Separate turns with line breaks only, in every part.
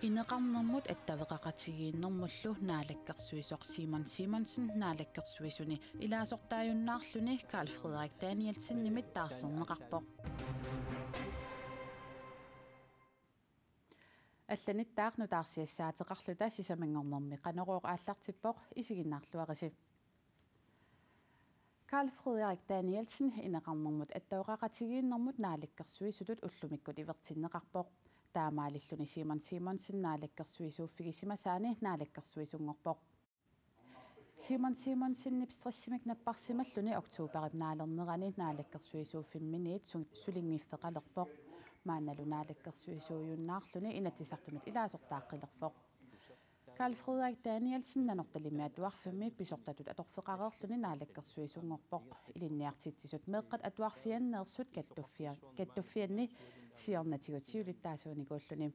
Ineqarnermut attavaqaqatigiinnermullu naalakkersuisoq Simon Simonsen naalakkersuisuni ilaasortaajunnaarluni Carl Frederik Danielsen nimit taarserneqarpoq. Алланиттаақну таарсиассаатеқарлута сисамангорнэрми қанерооқ ааллартиппоқ исигиннаарлуарisi. Carl Frederik Danielsen ineqarnermut attavaqaqatigiinnermut naalakkersuisutut ullumikкут ивертиннеқарпоқ. Таамаалиллуни Simon Simonsen naalakkersuisuuffigisимасаани naalakkersuisungorpoq. Simon Simonsen nipstrissimik napparsimalluni oktuuperit naalernerani naalakkersuisuuffimmiниит сулингмиффеқалерпоq. Маанналу naalakkersuisuujunnaarluni inatisartunut ilaasortaaqqilerpoq. Carl Frederik Danielsen nanortalimiatuarfimmi pisortatut atorfeqareerluni naalakkersuisungorpoq. Ilinniartitsisut meeqqat atuarfianneersut kattuffianni siornatigutiulittaasuunikuulluni.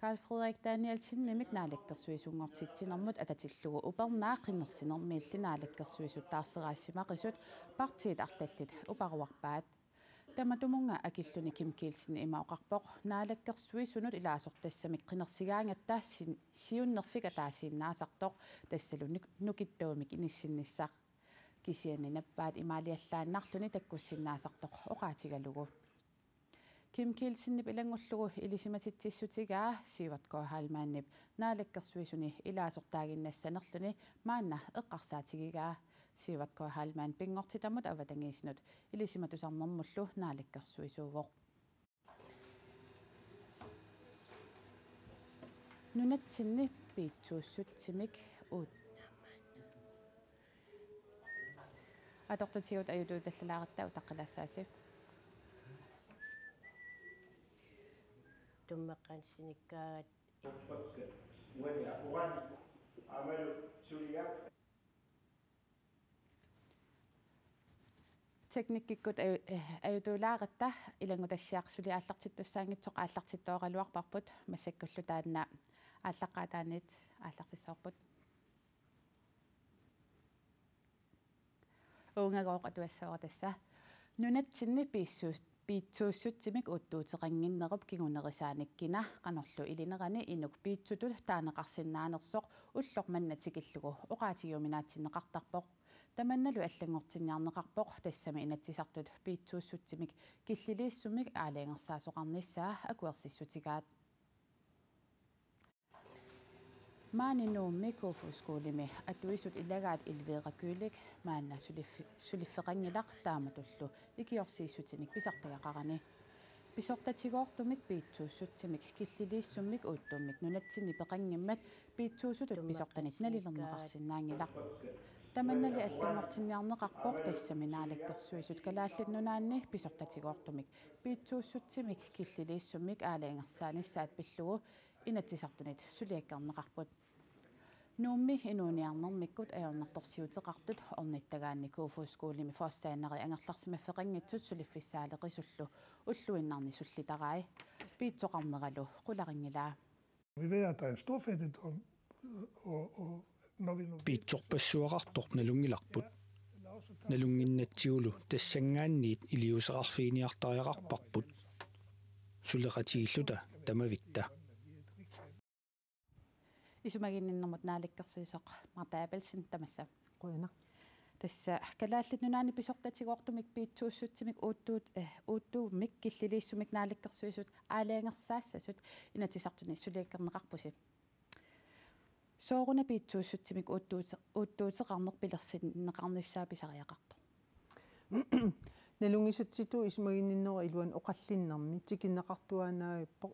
Carl Frederik Danielsen nimik naalakkersuisungortitsinermut atatillugu upernaaqinnersinermiilli naalakkersuisut taarseraassimaqisut partiit arlallit uparuarpaat. Tamadumunga akilluni Kim Kielsen imaoqarpoq naalakkersuisunut ilaasortassamik qinersigaangatta siunnerfik ataasiinnaasartoq tassalunik nukittuumik inissinissaq kisianni nappaat imaaliallaannarluni takkussinnaasartoq oqaatigalugu. Kim Kielsen nip ilangullugu ilisimatitsissutigaa siivatko halmaannip naalakkersuisuni ilaasortaaginnassanerluni maanna eqqarsaatigigaa siivatko halmaan pingortitamut avatangiisinut ilisimatusarnermullu naalakkersuisuuvoq. Nunatsinni piitsuussutsimik uut atortatigut ajutuutallalaaqatta utaqqalaassaasi.
Tummeqqansinikkaat
teknikkikut ajutuulaaqatta ilangutassiaqsuli aallartittussaangitsoq aallartittooqaluarparput massakkullu taanna ааllaqqaataanit aallartissoorput uungagooq atuassавартасса nunatsinni piitsuussutsimik uttuuteqanginnerup kigunerisaaниkkina qanorlu ilinerani inuk piitsutut taanеqarsinnaanersoq ulloq mannatikillugu oqaatiguminaatsinneqartarpoq tamannalu allangortinniarneqarpoq tassami inatsisartut piitsuussutsimik killiliissumik aaliangersaasoqarnissaa akuersissutigaat maaninnuummi kuufuuskuulimi atuisut ilagaat ilveeqakuulik maanna suliffeqangilaq taamatullu ikiorsiissutinik pisartagaqarani pisortatigoortumik piitsuussutsimik killiliissummik uuttummik nunatsinni peqangimmat piitsuusutut pisortanit nalilerneqarsinnaangilaq tamannali allangortinniarneqarpoq tassami naalakkersuisut kalaallinnunaanni pisortatigoortumik piitsuussutsimik killiliissummik aaliangersaanissaat pillugu inatsisartunit suliakkarneqarput nuummi inuuniarnermikkut ajornertorsiuteqartut ornittagaanni kuufuuskuulimi fossaanneri angerlarsimaffeqanngitsut suliffissaaleqisullu ulluinnarni sullitarai piitsoqarneralu qularingilaa.
Vi ved at der er en stor fattigdom og når vi
piitsorpassuaqartoq nalungilarput nalunginnatsiulu tassangaanniit iliuseqarfiiniartariaqarparput suleqatigilluta tamavitta
isumaginninnermut naalakkersiisoq Marta Abelsen tamassa
quina
tassa kalaallinnunaani pisortatigoortumik piitsuussutsimik uuttuumik killiliissumik naalakkersuisut aaliangersaassasut inatisartuni suliakkerneqarpusi sooruna piitsuussutsimik uuttuuteqarnerpilersinneqarnissaa pisariaqartu
nalungisatsitu ismaginninnera iluan oqallinnermi tikinneqartuanaagippoq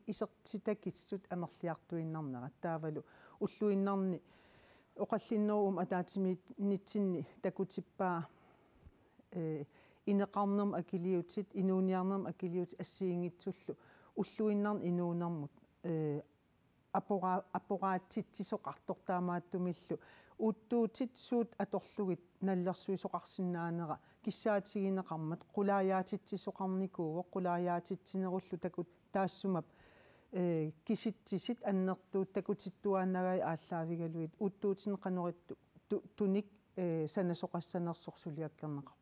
isertitakissut amerliartuinnarnera taavalu ulluinnarni oqallinnerum ataatiminnitsinni takutippaa ineqarnerm akiliutit inuuniarnerm akiliut assiingitsullu ulluinnarn inuunermut аппораатитсисоқартортаамааттумиллу уттуутитсуут аторлугит наллерсуисоқарсинаанера киссаатигинеқармат қулааjaatitсисоқарникууво қулааjaatитсинеруллу такут таассумап киситсисит аннертуут такутиттуаанагай ааллаавигалуит уттуутинеқанеритту туник санасоқассанерсорсулиаккернеқарпу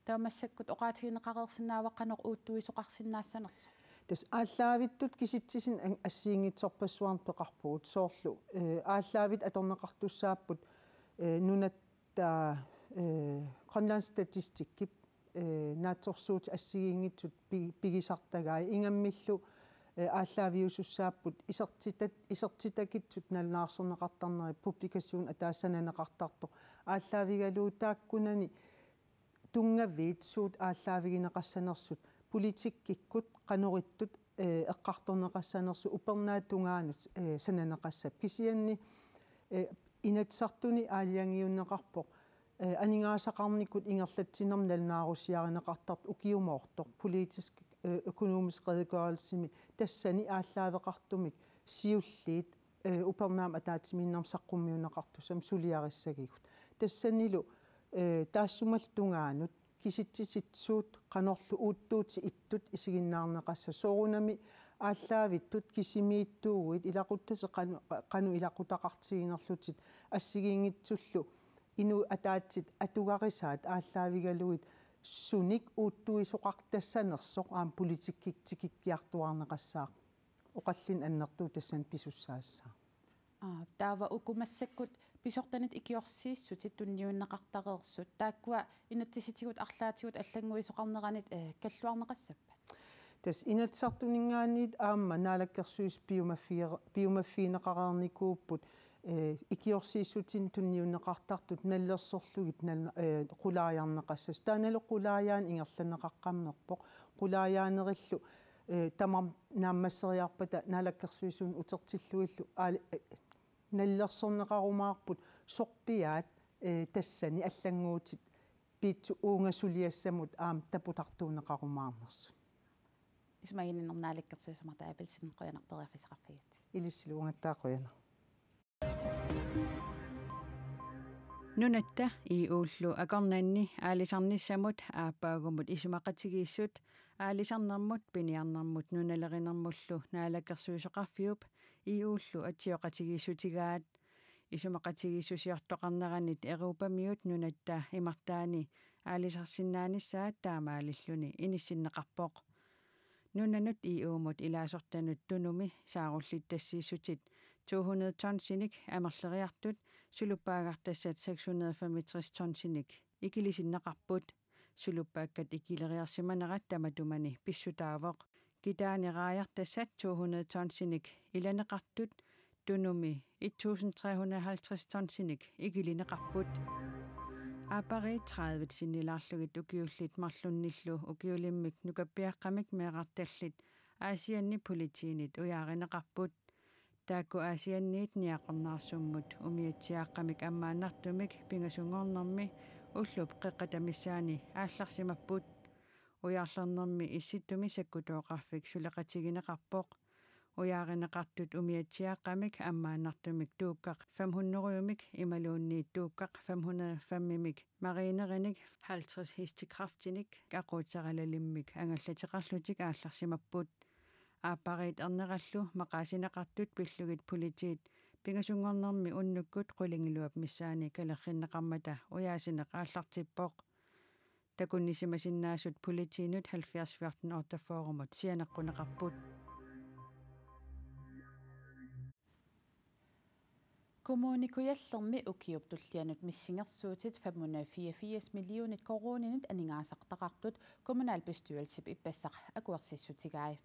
таамассаккут оqaатигинеқарерсинааваққанеқ уутtuisoqarsinnаассанерсу
тас ааллаавиттут киситсисин ассиингитсорпассуарн пеқарпугут соорлу ааллаавит аторнеқартуссааппут нунатта Grønlands Statistik kip наатсорсуут ассигиингитсут пигисартагаа ингаммиллу ааллаавиусуссааппут исертитакитсут налнаарсорнеқартарнери публикасиун атаассананеқартарто ааллаавигалуу тааккунани тунгавиит суут ааллаавигинеқассанерсут политиккиккут канориттут эққарторнеқассанерсу упернаатунгаанут сананеқассап кисианни инатсартуни аалиангиуннеқарпоқ анингаасақарникут ингерлатсинерм налнаарусиаринеқартарт укиумоортор политиск økonomisk redegørelse тассани ааллаавеқартумик сиуллиит упернаам атаатиминнерм саққуммиунеқартусам сулиариссагигут тассанилу таассумалтунгаанут киситсиситсуут канорлу уутtuути иттут исигиннаарнеқасса соорунами ааллаавиттут кисимииттуугуит илақуттасе қану илақутақартигинерлутит ассигиингитсуллу ину атаатсит атугарисаат ааллаавигалуит суник уутtuисоқартассанерсоқ аам политиккиартуарнеқассаа оқаллин аннертуу тассан писуссаассаа
таава укумассаккут писортанит икиорсииссутит тунниуннеқартареерсут тааккуа инатсиситигут арлаатигут аллангуисоқарнеранит каллуарнеқассаппа
тас инатсартунингаанит аама наалаккерсуис биумаффинеқараарникууппут икиорсииссутин тунниуннеқартартут наллерсорлугит қулааярнеқассас тааналу қулааяан ингерланеқаққамнерпоқ қулааяанериллу тамам нааммассериарпата наалаккерсуисуун утертиллуиллу наллерсорнеқарумаарпут сорпиаат тассани аллангуутит пиитсу уungасулиассамут аам тапутартуунеқарумаарнерсу
исмагиннер наалаккерсуисамарта апелсин қоянарпериарфисақарфигат
илиссилуангаттаақуяна
нунатта иууллу акорнанни аалисарниссамут ааппаагумут исумақатигииссут аалисарнэрмут пиниарнэрмут нуналеринэрмуллу наалаккерсуисоқарфиуп иууллу атсиоқатигииссутигаат исумақатигииссусиортоқарнеранит эрупамиут нунатта имартаани аалисарсиннааниссаат таамаалиллуни иниссиннеқарпоқ нунанут иуумут илаасортанут тунуми сааруллиттассииссутит 200 tonsinik амерлериартут сулуппаагартассат 665 tonsinik икилисиннеқарпут сулуппааккат икилериарсиманерат таматумани писсутаавоқ китаанерааяртассат 200 tonsinik иланеқартут тунуми 1350 tonsinik икилинеқарпут апари 30 синнилаарлугит укиуллит марлунниллу укиулиммик нукаппиаққамик меэқарталлит аасианни политиинит уяаринеқарпут таакку аасианниит ниақорнаарсуммут умиатсиааққамик аммааннартумик пингасунгорнэрми уллуп қеққатамиссаани аалларсимаппут уяарлернэрми исситтуми саккутооқарфик сулеқатигинеқарпоқ уяаринеқартут умиатсиааққамик аммааннартумик тууккақ 500-умик ималуунниит тууккақ 505-мимик маринериник 50 хистикрафтиник ақуутсаралалиммик ангаллатеқарлутик аалларсимаппут ааппарит эрнераллу мақаасинеқартут пиллугит политиит пингасунгорнэрми уннуккут қулингилуап миссаани калерриннеқармата уяасинеқ ааллартиппоқ такуннисимасиннаасут политиинут 70-14 ортафоорумут сианеққунеқарпут
kommunikuyallermi ukiup tullianut missinger-suutit 584 millionit koroninit aningaasaqtaqartut kommunalbestyrelsip ippassaq akuersissutigai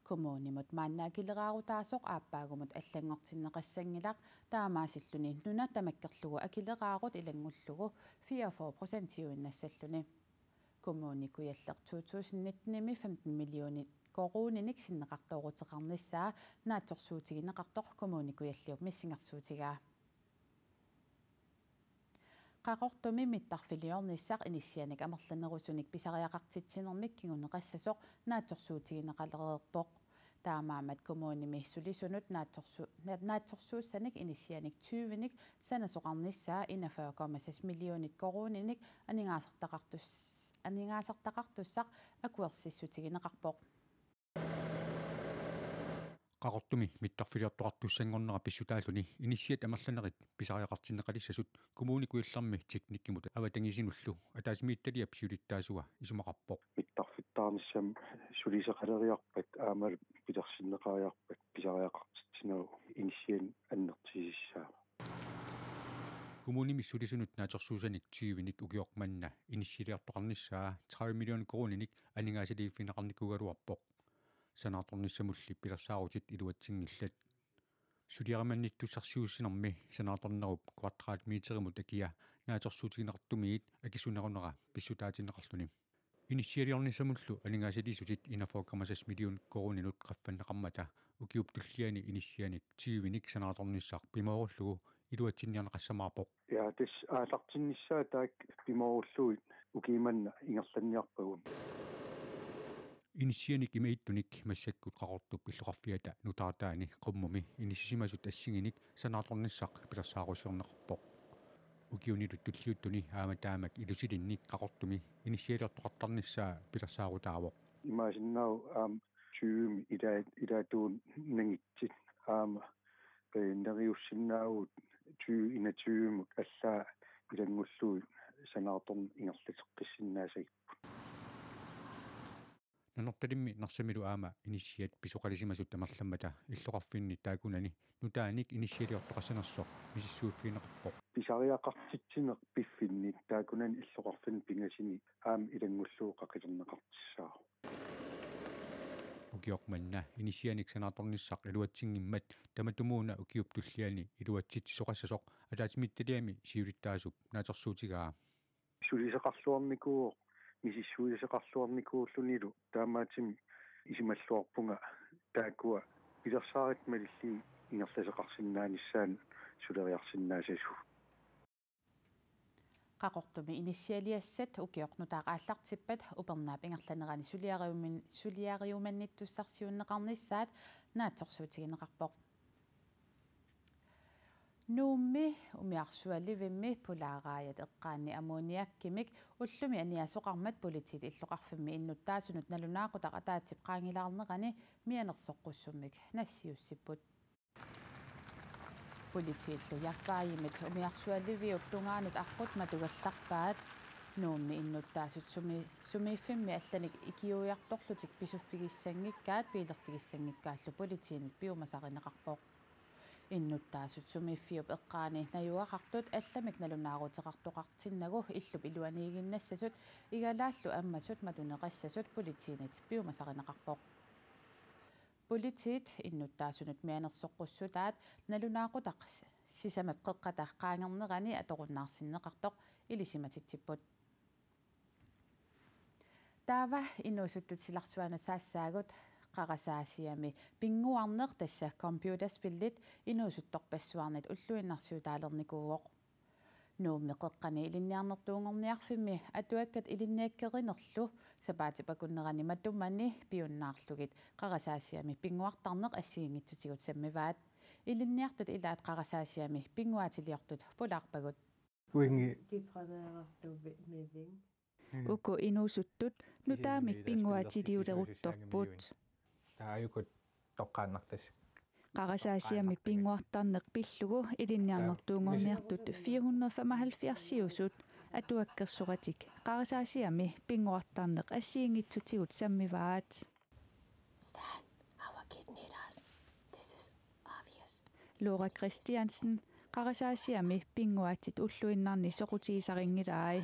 kommunimut maannaakileraarutaasoq aappаагумут аллангортиннеқассангилақ таамаасиллуни нуна тамаккерлугу акилераарут илангуллугу 44% юиннассаллуни kommunikuyalleq 2019 15 millionit koroниник синнеқартоорутеқарниссаа наатсорсуутигинеқартоқ kommunikuyalliup миссингерсуутигаа qaqortumi mittarfiliornissaq inissianik amerlanerussunik pisariaqartitsinермик кигунеқассасоқ наатсорсуутигинеқалереерпоқ таамаамат kommunimi sulisunut наатсорсууссаник inissianik 20ник санасоқарниссаа 41,6 millionit koroниник анигаасартақартуссақ акуерсиссутигинеқарпоқ
qaqortumi mittarfiliartoqartussangornera pissutaaluni inisiat amerlanerit pisariaqartinneqalissasut kommuni kuillarmi teknikkimut avatangisinullu ataasimiittaliap siulittaasua isumaqarpoq
mittarfittaarnissam suliseqaleriarpat aamal pilersinneqariarpat pisariaqartitsinau inisian annertisissaa
kommuni missulisunut naatersuusanik 20nik ukiormanna inissiliartoqarnissaa 30 million koroninik aningaasiliiffineqarnikugaluarpoq sanaatornissamulli pilersaarutit iluatsingillat suliaramannittussarsiussinermi sanaatornerup kvadraatmiiterimut akia naatersuutigineqartumiit akisunerunera pissutaatineqarluni inisialiornissamullu aningaasilisutit 41,6 million koroninut qaffanneqarmata ukiuptulliani inisianik 20nik sanaatornissar pimoorullugu iluatsinniarneqassamaarpoq
ja tis aallartinnissaa taak pimoorulluit ukiimanna ingerlanniarpagum
inisianik imeittunik massakkut qaqortup illuqarfiata nutaartaani qummumi inissisimasut assinginik sanaatornissaq pilersaarusiorneqarpoq ukiunilut tulliuttuni aamataamak ilusilinnik qaqortumi inisialiortoqartarnissaa pilersaarutaavoq
imaasinnaau 20 ilaatuun nangitsit neriussinnaavut 20 allaa ilangulluut sanaatorn ingerlateqqissinnaasag
nanortalimmi narsamilu aama inisiat pisuqalisimasut amerlammata illuqarfinni taakunani nutaanik inisialiortoqassanersoq misissuuffiineqarpoq
pisariaqartitsineq piffinni taakunani illuqarfin pingasini aam ilangulluu qaqilerneqartissaa
ukiormanna inisianik sanaatornissaq iluatsingimmat tamatumuuna ukiuptulliani iluatsit soqassasoq ataatimittaliami siulittaasup naatersuutigaa
suliseqarluarnikuuq misissuuliseqarluarnikuullunilu taamaatimi isimalluarpunga taakkua pilersaarit malilli ingerlaseqarsinnaanissaan suleriarsinnaasasu
qaqortumi inisialiassat ukiornutaaqaallartippat upernaap ingerlanerani suliariumannittussarsiunneqarnissaat naatsorsuutigineqarpoq nuummi umiarsualivimmi pulaaraajat eqqaanni ammoniakkimik ullumi aniasoqarmat politit illoqarfimmi innuttaasunut nalunaaqutaq ataatip qaangilaarneqani mianersoqqussummik nassiussipput politiillu jarpaajimik umiarsualiviup tungaanut aqqut matugallarpaat nuummi innuttaasut sumiiffimmi allanik ikiuiartorlutik pisuffigissangikkaat piilerfigissangikkaаллу politiinit piumasarineqarpoq innuttaasut sumiiffiup eqqaani najuaqartut allamik nalunaaruteqartoqartinnagu illup iluaniiginnassasut igalaallu ammasut matuneqassasut politiinit piumasarineqarpoq politit innuttaasunut mianersoqqussutaat nalunaaqutaq sisamap qeqqataq qaangernerani atoqunnaarsinneqartoq ilisimatittipput taava innuusuttutilarsuanut saassaagut qaqasaasiami pinguarneq tassa computerspillit inuusuttorpassuarnit ulluinnarsuutaalernikuuoq nuummi qeqqani ilinniarnertuungorniarfimmi atuakkat ilinniakkerinerlu sapaatipakunnerani matumani piunnaarlugit qaqasaasiami pinguartarneq assiingitsutigut sammivaat ilinniartut ilaat qaqasaasiami pinguaatiliortut pulaarpagut
uingi
uku inuusuttut nutaamik pinguaatiliuleruttorput
taayukut toqqaannartas
qaqasaasiami pinguartarneq pillugu ilinniarnertuungorniartut 475 atuakkersoqatik qaqasaasiami pinguartarneq assiingitsutigut sammivaat Laura Christiansen qaqasaasiami pinguaatit ulluinnarni soqutigisaringilaai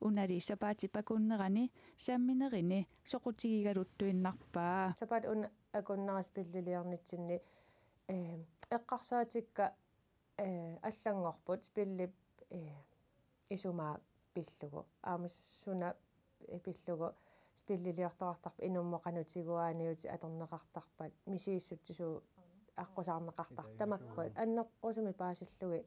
unali sapaatipakunnerani samminerini soqutigigaluttuinnarpaa
sapaat un akunnaras pilliliarnitsinni eqqarsaatikka allangorput pillip isumaa pillugu aamassuna pillugu spilliliortoqartarpa inummoqanutiguaaniuti atorneqartarpat misiissuttisu аққусаарнеқартар тамаккуат аннерпусуми паасиллуги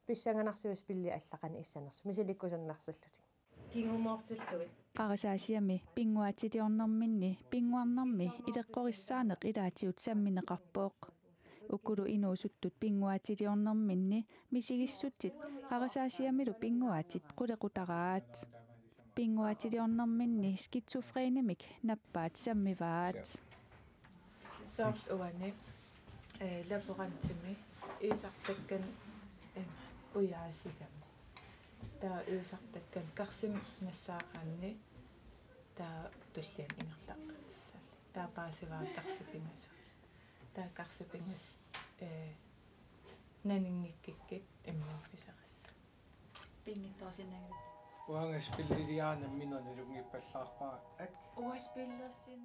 писсанганарсуус пилли аллақани иссанерсу мисиликкусуннарсаллутик кингумоортиллуги
қарасаасиами пингуатилиорнэрминни пингуарнэрми илеққориссаанеқ илаатиут самминеқарпооқ укулу инуусуттут пингуатилиорнэрминни мисигиссутит қарасаасиамилу пингуатит қулеқутараат пингуатилиорнэрминни скитсофренемик наппаат саммиваат
Soort uani laborantimi isartakkan uyaasigam taa isartakkan karsim nassaaqanni taa tullian ingerlaqqatissalli taa paasivaa karsipingasus taa karsipingas naningikkikit immuupisarissa
pingittosinnagut
uangaspilliliaana minernilungippallаарpaa ak
uaspillersin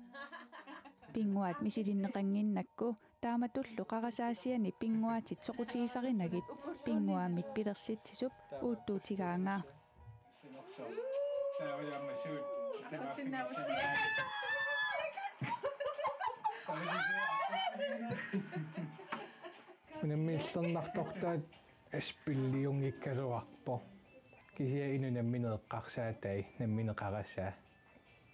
pinguat misilinneqanginnakku taamatullu qarasaasiani pinguatit soqutigisarinagit pinguaamit pilersitsisup uuttuutigaanga
unammiillernertortaat aspilliungikkaluarpo kisia inunammineqqarsaatay nammineqarassaa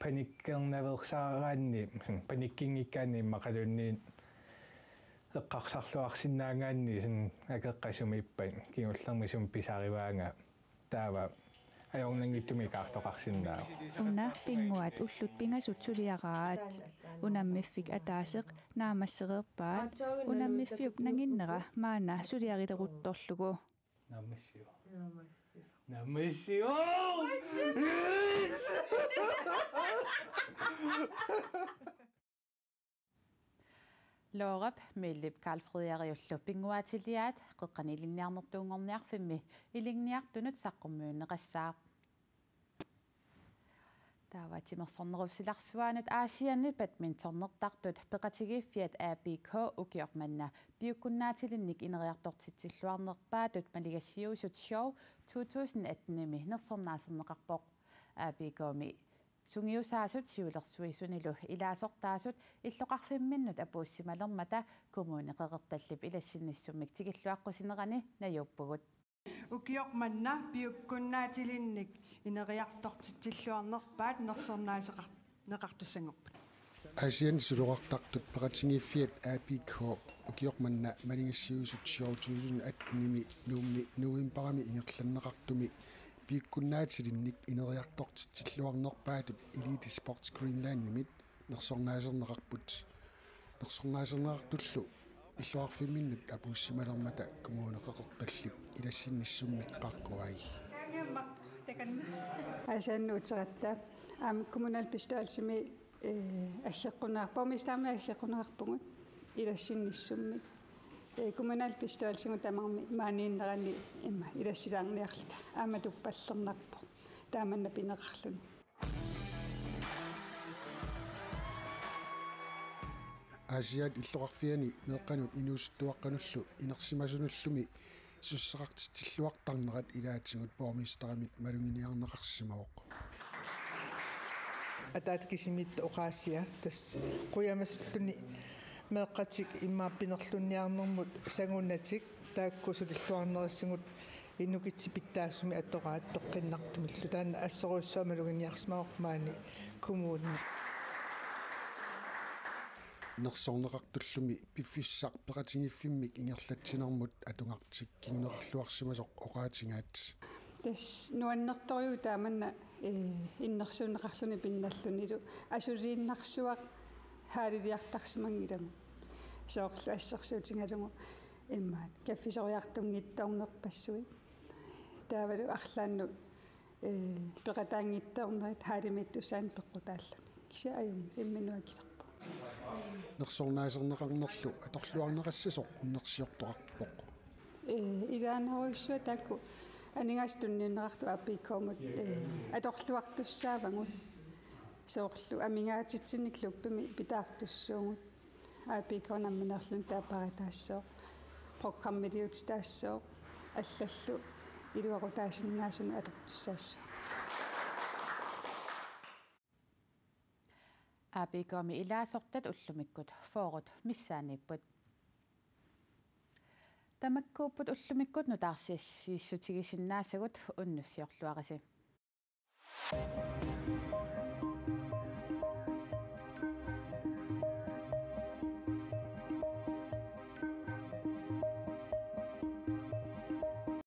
panikkernaversaaraanni panikkingikkaanni maqalunniin eqqarsarluarsinnaangaanni sun akeqqasumippan kingullermisum pisarivaanga taava ajornangittumi kaartoqarsinnaa
una pinguat ullut pingasut suliaqaraat unammiffik ataaseq naamassereerpaat unammifiup nanginnera maana suliarilleruttorlugu
Namassio.
Lorap mellip Carl Frederiullu pinguatiliaat qeqqanilinniarnertuungorniarfimmi ilingniartunut saqqummuunneqassaaq taavatimersorneruvsilarsuanut aasianni badmintonnertartut peqatigiiffiat ABK ukiormanna piukkunnaatilinnik ineriartortitsilluarnerpaatut maligassiuusut show 2018-mi nersornaaserneqarpoq ABK-mi sungiusaasut siulersuisunilu ilaasortaasut illoqarfimminnut apuussimalermata kommuneqeqertallip ilassinnissummik tigilluaqqosinerani najuppugut
ukiormanna piukkunnaatilinnik ineriartortitsilluarnerpaat nersornaaseqartussangerpat
Asian suluqartartut peqatingiiffiat ABK ukiormanna maligassiusut show 2018-mi nuummi nuimparami ingerlanneqartumi piukkunnaatilinnik ineriartortitsilluarnerpaatut Elite Sports Greenland-nimit nersornaaserneqarput nersornaaserneqartullu illuarfimminnut apuussimalermata kommuneqeqertallip ilassinnissummik qarquai
асааннуутератта коммуналпистуалсими аггеққунаарпаумистаами аггеққунаарпугут илассинниссуммик коммуналпистуалсигу тамарми мааниннерани имма илассилаарниарлута ааматуппаллернарпо тааманна пинеқарлуни
Asiat illoqarfiani meeqqanut inuussuttuaqqanullu inersimasunullumi sussaqartitilluartarnerat ilaatigut pormistaramit malunginiarneqarsimaoq
атаатакисимит оqaasia тас қуямассуллуни меэққатик иммааппинерлунниарнэрмут сагунатик тааккусулиллуарнериссагут иннукитсипиттаассуми атораат тоққиннартумиллу таана ассоруссуама лугиниарсмаоқмаани коммуунни
nersorneqartullumi piffissaq peqatingiffimik ingerlatsinermut atungартик кингунерлуарсимасоқ оqaatingaat
тас нуаннерториу тааманна иннерсунеқарлуни пинналлунилу асулииннарсуақ хаалилиартарсимангиламу соорлу ассерсуутингалугу иммаат каффисориартунгиттаорнерпассуи таавалу арлаанну пеқатаангиттаорнерит хаалимиттусаан пеққутааллуни кися аюн имминуакилер
nersornaaserneqarnerlu atorluarneqassasоq unnersiortoqarpoq
илаанеруиссуа таакку анигастуннииннеқарту аппиккоомут аторлуартуссаавангут соорлу амингаатитсинниклуппими питаартуссуугут аппикконамминерлун таапаритаассоо программилиут таассоо аллаллу илуарутаасиннаасуна атортуссаассуу
ABK-mi ilaasortat ullumikкут foorut missaaнииппут тамаккууппут уllumikкут нутаарсиассииссутигисиннаасагут уннуссиорлуараси